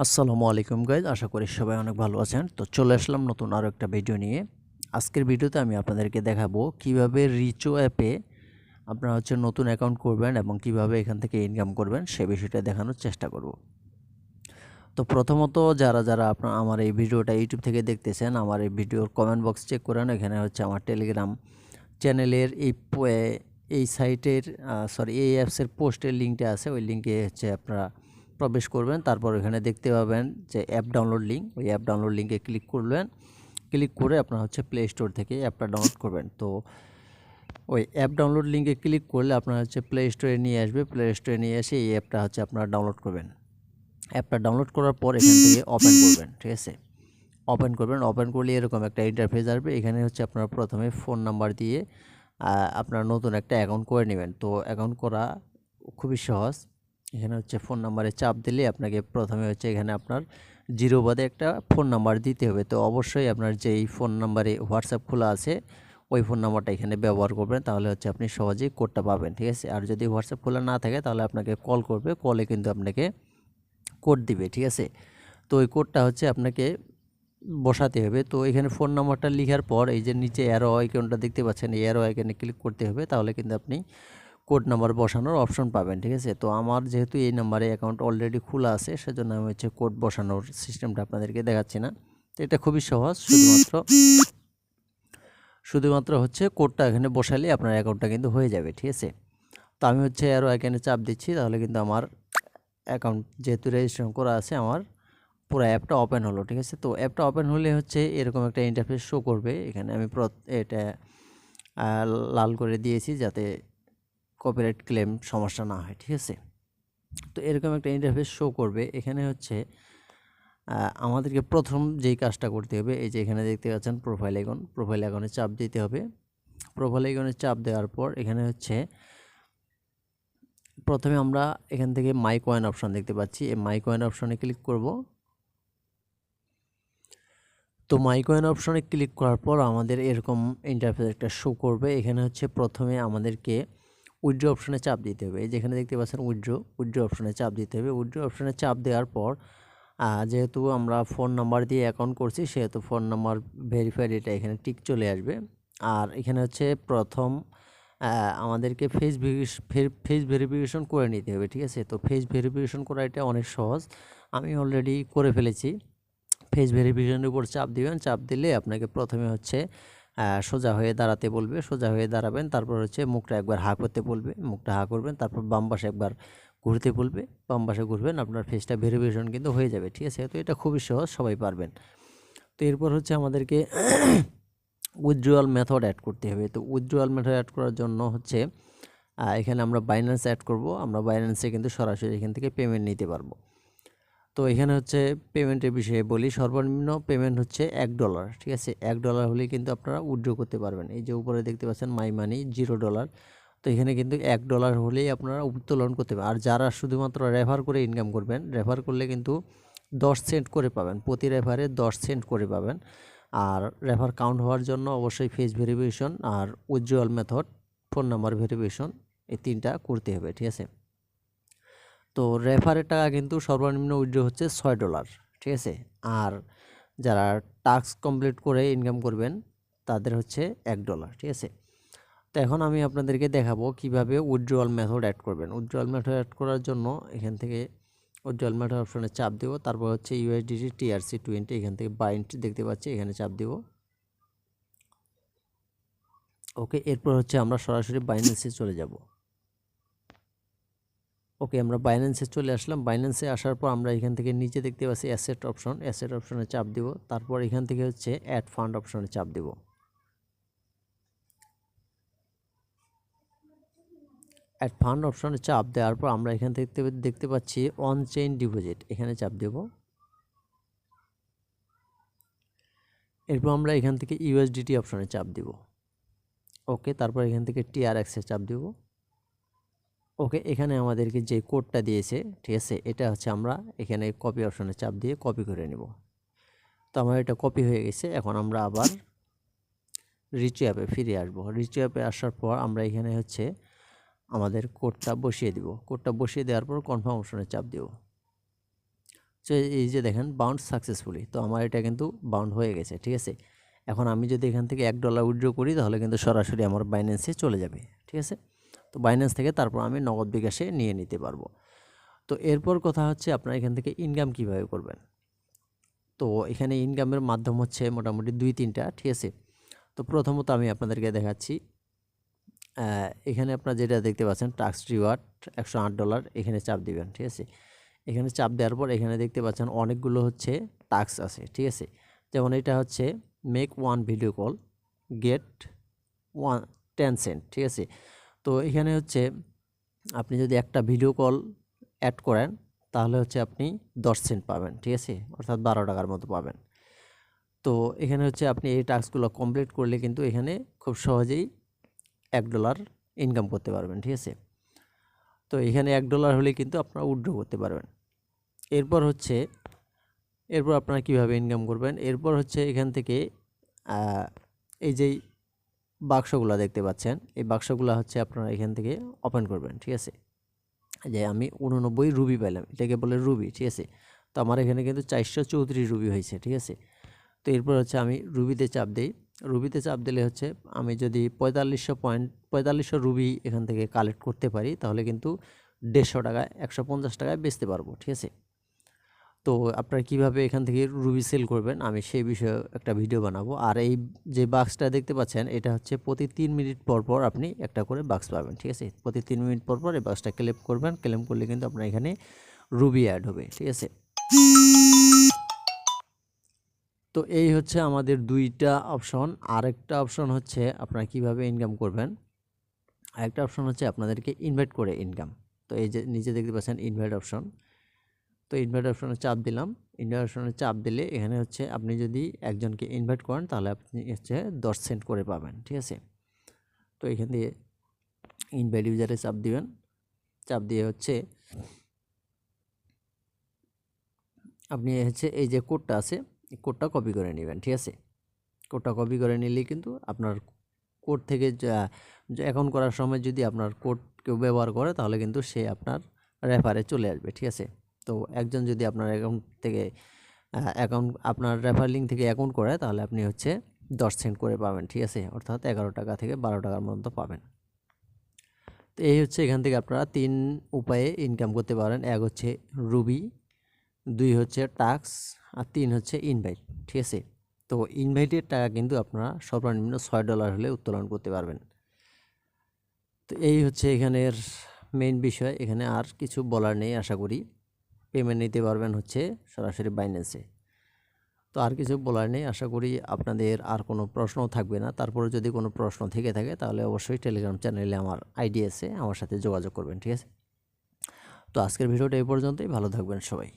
আসসালামু আলাইকুম গাইজ, আশা করি সবাই অনেক ভালো আছেন। তো চলে আসলাম নতুন আরও একটা ভিডিও নিয়ে। আজকের ভিডিওতে আমি আপনাদেরকে দেখাবো কিভাবে রিচো অ্যাপে আপনারা নতুন অ্যাকাউন্ট করবেন এবং কিভাবে এখান থেকে ইনকাম করবেন সে বিষয়টা দেখানোর চেষ্টা করব। তো প্রথমত যারা আপনারা আমার এই ভিডিওটা ইউটিউব থেকে দেখতেছেন, আমার এই ভিডিওর কমেন্ট বক্স চেক করেন। এখানে আমার টেলিগ্রাম চ্যানেলের এই সাইটের এই অ্যাপসের পোস্টের লিঙ্কটা আছে। ওই লিঙ্কে আপনারা প্রবেশ করবেন। তারপর এখানে দেখতে পাবেন যে অ্যাপ ডাউনলোড লিঙ্ক, ওই অ্যাপ ডাউনলোড লিঙ্কে ক্লিক করবেন। ক্লিক করে আপনারা প্লে স্টোর থেকে অ্যাপটা ডাউনলোড করবেন। তো ওই অ্যাপ ডাউনলোড লিঙ্কে ক্লিক করলে আপনার প্লে স্টোরে নিয়ে আসবে। প্লে স্টোরে নিয়ে এসে এই অ্যাপটা আপনারা ডাউনলোড করবেন। অ্যাপটা ডাউনলোড করার পর এখান থেকে ওপেন করবেন, ঠিক আছে? ওপেন করবেন। ওপেন করলে এরকম একটা ইন্টারফেস আসবে। এখানে আপনারা প্রথমে ফোন নাম্বার দিয়ে আপনারা নতুন একটা অ্যাকাউন্ট করে নেবেন। তো অ্যাকাউন্ট করা খুবই সহজ। এখানে ফোন নাম্বারে চাপ দিলে আপনাকে প্রথমে এখানে আপনার জিরো বাদে একটা ফোন নাম্বার দিতে হবে। তো অবশ্যই আপনার যেই ফোন নাম্বারে হোয়াটসঅ্যাপ খোলা আছে ওই ফোন নাম্বারটা এখানে ব্যবহার করবেন, তাহলে আপনি সহজেই কোডটা পাবেন, ঠিক আছে? আর যদি হোয়াটসঅ্যাপ খোলা না থাকে তাহলে আপনাকে কল করবে, কলে কিন্তু আপনাকে কোড দিবে, ঠিক আছে? তো ওই কোডটা আপনাকে বসাতে হবে। তো এখানে ফোন নাম্বারটা লেখার পর এই যে নিচে অ্যারো আইকনটা দেখতে পাচ্ছেন, এই অ্যারো আইকনে ক্লিক করতে হবে, তাহলে কিন্তু আপনি কোড নাম্বার বসানোর অপশন পাবেন, ঠিক আছে? তো আমার যেহেতু এই নাম্বারে অ্যাকাউন্ট অলরেডি খোলা আছে, সেজন্য আমি কোড বসানোর সিস্টেমটা আপনাদেরকে দেখাচ্ছি না। তো এটা খুবই সহজ, শুধুমাত্র কোডটা এখানে বসালে আপনার অ্যাকাউন্টটা কিন্তু হয়ে যাবে, ঠিক আছে? তো আমি অ্যারো আইকনে চাপ দিচ্ছি, তাহলে কিন্তু আমার অ্যাকাউন্ট যেহেতু রেজিস্ট্রেশন করা আছে, আমার পুরো অ্যাপটা ওপেন হলো, ঠিক আছে? তো অ্যাপটা ওপেন হলে এরকম একটা ইন্টারফেস শো করবে। এখানে আমি এটা লাল করে দিয়েছি যাতে কপিরাইট ক্লেম সমস্যা না হয়, ঠিক আছে? তো এরকম একটা ইন্টারফেস শো করবে। এখানে আমাদেরকে প্রথম যেই কাজটা করতে হবে, এই যে এখানে দেখতে পাচ্ছেন প্রোফাইল আইকন, প্রোফাইল আইকনে চাপ দিতে হবে। প্রোফাইল আইকনে চাপ দেওয়ার পর এখানে প্রথমে আমরা এখান থেকে মাই কয়েন অপশন দেখতে পাচ্ছি, এই মাই কয়েন অপশনে ক্লিক করব। তো মাই কয়েন অপশনে ক্লিক করার পর আমাদের এরকম ইন্টারফেস একটা শো করবে। এখানে প্রথমে আমাদেরকে উইথড্র অপশনে চাপ দিতে হবে। যেখানে দেখতে পাচ্ছেন উইথড্র অপশনে চাপ দিতে হবে। উইথড্র অপশনে চাপ দেওয়ার পর যেহেতু আমরা ফোন নাম্বার দিয়ে অ্যাকাউন্ট করছি, সেহেতু ফোন নাম্বার ভেরিফাইড এটা এখানে টিক চলে আসবে। আর এখানে প্রথম আমাদেরকে ফেস ভেরিফিকেশন করে নিতে হবে, ঠিক আছে? তো ফেস ভেরিফিকেশন করা এটা অনেক সহজ, আমি অলরেডি করে ফেলেছি। ফেস ভেরিফিকেশনের উপর চাপ দিবেন। চাপ দিলে আপনাকে প্রথমে সোজা হয়ে দাঁড়াতে বলবে, সোজা হয়ে দাঁড়াবেন। তারপর মুখটা একবার হা করতে বলবে, মুখটা হা করবেন। তারপর বাম পাশে একবার ঘুরতে বলবে, বাম পাশে ঘুরবেন, আপনার ফেসটা ভেরিফিকেশন কিন্তু হয়ে যাবে, ঠিক আছে? তো এটা খুবই সহজ, সবাই পারবেন। তো এরপর আমাদেরকে উইথড্রয়াল মেথড অ্যাড করতে হবে। তো উইথড্রয়াল মেথড অ্যাড করার জন্য এখানে আমরা বাইন্যান্স অ্যাড করব। আমরা বাইন্যান্সে কিন্তু সরাসরি এখান থেকে পেমেন্ট নিতে পারবো। তো এখানে পেমেন্টের বিষয়ে বলি। সর্বনিম্ন পেমেন্ট $1, ঠিক আছে? $1 হলেই কিন্তু আপনারা উইথড্র করতে পারবেন। এই যে উপরে দেখতে পাচ্ছেন মাই মানি $0। তো এখানে কিন্তু $1 হলেই আপনারা উত্তোলন করতে পারবেন। আর যারা শুধুমাত্র রেফার করে ইনকাম করবেন, রেফার করলে কিন্তু 10 সেন্ট করে পাবেন, প্রতি রেফারে 10 সেন্ট করে পাবেন। আর রেফার কাউন্ট হওয়ার জন্য অবশ্যই ফেস ভেরিফিকেশন আর withdrawal method, phone number verification, এই 3টা করতে হবে, ঠিক আছে? তো রেফারের টাকা কিন্তু সর্বনিম্ন উইথড্র $6, ঠিক আছে? আর যারা টাস্ক কমপ্লিট করে ইনকাম করবেন তাদের $1, ঠিক আছে? তো এখন আমি আপনাদেরকে দেখাবো কিভাবে উইথড্রয়াল মেথড অ্যাড করবেন। উইথড্রয়াল মেথড অ্যাড করার জন্য এখান থেকে উইথড্রয়াল মেথড অপশনে চাপ দেব। তারপর USDT TRC20, এখান থেকে বাইন্ড দেখতে পাচ্ছি, এখানে চাপ দেব। ওকে, এরপর আমরা সরাসরি বাইন্যান্সে চলে যাব। ওকে, আমরা বাইন্যান্সে চলে আসলাম। বাইন্যান্সে আসার পর আমরা এখান থেকে নিচে দেখতে পাচ্ছি অ্যাসেট অপশনে চাপ দিব। তারপর এখান থেকে অ্যাড ফান্ড অপশনে চাপ দিব। অ্যাড ফান্ড অপশনে চাপ দেওয়ার পর আমরা এখান থেকে দেখতে পাচ্ছি অন চেইন ডিপোজিট, এখানে চাপ দেব। এরপর আমরা এখান থেকে USDT অপশনে চাপ দিব। ওকে, তারপর এখান থেকে TRX এ চাপ দিব। ওকে, এখানে আমাদেরকে যে কোডটা দিয়েছে, ঠিক আছে, এটা আমরা এখানে কপি অপশনে চাপ দিয়ে কপি করে নেব। তো আমার এটা কপি হয়ে গেছে। এখন আমরা আবার রিচো অ্যাপে ফিরে আসব। রিচো অ্যাপে আসার পর আমরা এখানে আমাদের কোডটা বসিয়ে দিব। কোডটা বসিয়ে দেওয়ার পর কনফার্ম অপশনে চাপ দিব। তো এই যে দেখেন বাউন্ড সাকসেসফুলি, তো আমার এটা কিন্তু বাউন্ড হয়ে গেছে, ঠিক আছে। এখন আমি যদি এখান থেকে $1 উইথড্র করি তাহলে কিন্তু সরাসরি আমার বাইন্যান্সে চলে যাবে, ঠিক আছে। তো বাইন্যান্স থেকে তারপর আমি নগদ বিকাশে নিয়ে নিতে পারবো। তো এরপর কথা হচ্ছে আপনারা এখান থেকে ইনকাম কিভাবে করবেন। তো এখানে ইনকামের মাধ্যম হচ্ছে মোটামুটি 2-3টা, ঠিক আছে। তো প্রথমত আমি আপনাদেরকে দেখাচ্ছি, এখানে আপনারা যেটা দেখতে পাচ্ছেন টাস্ক রিওয়ার্ড $108, এখানে চাপ দিবেন, ঠিক আছে। এখানে চাপ দেওয়ার পর এখানে দেখতে পাচ্ছেন অনেকগুলো হচ্ছে টাস্ক আছে, ঠিক আছে। যেমন এটা হচ্ছে make one video call get 10 cent, ঠিক আছে। তো এখানে হচ্ছে আপনি যদি একটা ভিডিও কল অ্যাড করেন তাহলে হচ্ছে আপনি 10 সেন্ট পাবেন, ঠিক আছে, অর্থাৎ $12 মতো পাবেন। তো এখানে হচ্ছে আপনি এই টাস্কগুলো কমপ্লিট করলে কিন্তু এখানে খুব সহজেই $1 ইনকাম করতে পারবেন, ঠিক আছে। তো এখানে $1 হলে কিন্তু আপনারা উইথড্র করতে পারবেন। এরপর আপনারা কীভাবে ইনকাম করবেন, এরপর হচ্ছে এখান থেকে এই যেই বাক্সগুলো দেখতে পাচ্ছেন, এই বাক্সগুলো হচ্ছে আপনারা এখান থেকে ওপেন করবেন, ঠিক আছে। যে আমি 89 রুবি পেলাম, এটাকে বলে রুবি, ঠিক আছে। তো আমার এখানে কিন্তু 434 রুবি হয়েছে, ঠিক আছে। তো এরপর হচ্ছে আমি রুবিতে চাপ দিই। রুবিতে চাপ দিলে হচ্ছে আমি যদি 4500 রুবি এখান থেকে কালেক্ট করতে পারি তাহলে কিন্তু 150 টাকায় 150 টাকায় বেচতে পারবো, ঠিক আছে। তো আপনারা কীভাবে এখান থেকে রুবি সেল করবেন আমি সেই বিষয়ে একটা ভিডিও বানাবো। আর এই যে বাক্সটা দেখতে পাচ্ছেন এটা হচ্ছে প্রতি 3 মিনিট পর পর আপনি একটা করে বাক্স পাবেন, ঠিক আছে। প্রতি 3 মিনিট পর পর এই বাক্সটা ক্লেম করবেন, ক্লেম করলে কিন্তু আপনার এখানে রুবি অ্যাড হবে, ঠিক আছে। তো এই হচ্ছে আমাদের 2টা অপশন। আরেকটা অপশন হচ্ছে আপনারা কিভাবে ইনকাম করবেন। আরেকটা অপশন হচ্ছে আপনাদেরকে ইনভাইট করে ইনকাম। তো এই যে নিচে দেখতে পাচ্ছেন ইনভাইট অপশন। তো ইনভাইট অপশনে চাপ দিলাম। ইনভাইট অপশনে চাপ দিলে এখানে হচ্ছে আপনি যদি একজনকে ইনভাইট করেন তাহলে আপনি হচ্ছে 10 সেন্ট করে পাবেন, ঠিক আছে। তো এখান দিয়ে ইনভাইট ইউজারে চাপ দিবেন। চাপ দিয়ে হচ্ছে আপনি হচ্ছে এই যে কোডটা আছে এই কোডটা কপি করে নেবেন, ঠিক আছে। কোডটা কপি করে নিলেই কিন্তু আপনার কোড থেকে অ্যাকাউন্ট করার সময় যদি আপনার কোড কেউ ব্যবহার করে তাহলে কিন্তু সে আপনার রেফারে চলে আসবে, ঠিক আছে। তো একজন যদি আপনার আপনার রেফার লিঙ্ক থেকে অ্যাকাউন্ট করে তাহলে আপনি হচ্ছে 10 সেন্ট করে পাবেন, ঠিক আছে, অর্থাৎ 11 টাকা থেকে 12 টাকার মতো পাবেন। তো এই হচ্ছে এখান থেকে আপনারা 3 উপায়ে ইনকাম করতে পারেন। এক হচ্ছে রুবি, 2 হচ্ছে টাস্ক, আর 3 হচ্ছে ইনভাইট, ঠিক আছে। তো ইনভাইটের টাকা কিন্তু আপনারা সর্বনিম্ন $6 হলে উত্তোলন করতে পারবেন। তো এই হচ্ছে এখানের মেইন বিষয়, এখানে আর কিছু বলার নেই। আশা করি পেমেন্ট নিতে পারবেন হচ্ছে সরাসরি বাইন্যান্সে। তো আর কিছু বলার নেই, আশা করি আপনাদের আর কোনো প্রশ্নও থাকবে না। তারপরে যদি কোনো প্রশ্ন থেকে থাকে তাহলে অবশ্যই টেলিগ্রাম চ্যানেলে আমার আইডি আছে, আমার সাথে যোগাযোগ করবেন, ঠিক আছে। তো আজকের ভিডিওটা এই পর্যন্তই, ভালো থাকবেন সবাই।